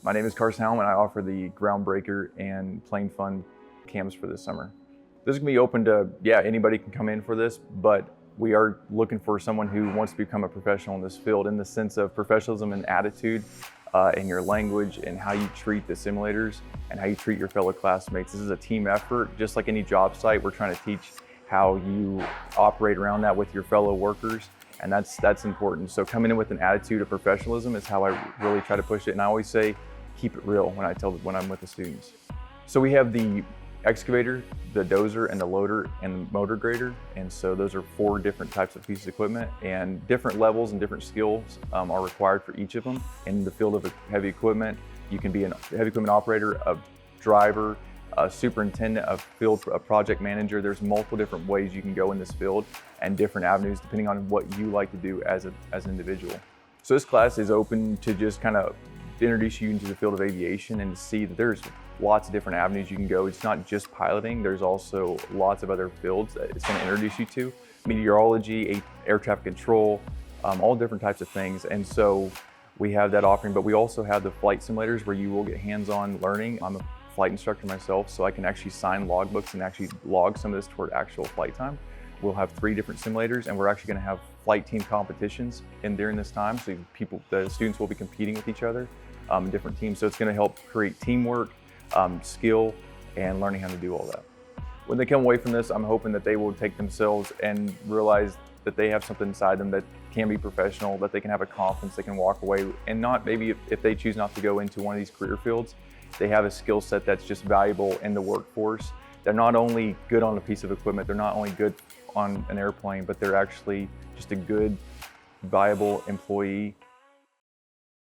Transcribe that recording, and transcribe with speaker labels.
Speaker 1: My name is Carson Helm, and I offer the Groundbreaker and Plain Fun camps for this summer. This is going to be open to, anybody can come in for this, but we are looking for someone who wants to become a professional in this field in the sense of professionalism and attitude, and your language and how you treat the simulators and how you treat your fellow classmates. This is a team effort. Just like any job site, we're trying to teach how you operate around that with your fellow workers, and that's important. So coming in with an attitude of professionalism is how I really try to push it, and I always say, keep it real when I'm with the students. So we have the excavator, the dozer, and the loader, and the motor grader. And so those are 4 different types of pieces of equipment, and different levels and different skills are required for each of them. In the field of heavy equipment, you can be a heavy equipment operator, a driver, a superintendent, a project manager. There's multiple different ways you can go in this field and different avenues depending on what you like to do as an individual. So this class is open to just kind of introduce you into the field of aviation and to see that there's lots of different avenues you can go. It's not just piloting, there's also lots of other fields that it's going to introduce you to. Meteorology, air traffic control, all different types of things. And so we have that offering, but we also have the flight simulators where you will get hands-on learning. I'm a flight instructor myself, so I can actually sign logbooks and actually log some of this toward actual flight time. We'll have 3 different simulators, and we're actually going to have flight team competitions during this time. So the students will be competing with each other in different teams. So it's going to help create teamwork, skill, and learning how to do all that. When they come away from this, I'm hoping that they will take themselves and realize that they have something inside them that can be professional, that they can have a confidence, they can walk away, and not maybe if they choose not to go into one of these career fields, they have a skill set that's just valuable in the workforce. They're not only good on a piece of equipment, they're not only good on an airplane, but they're actually just a good, viable employee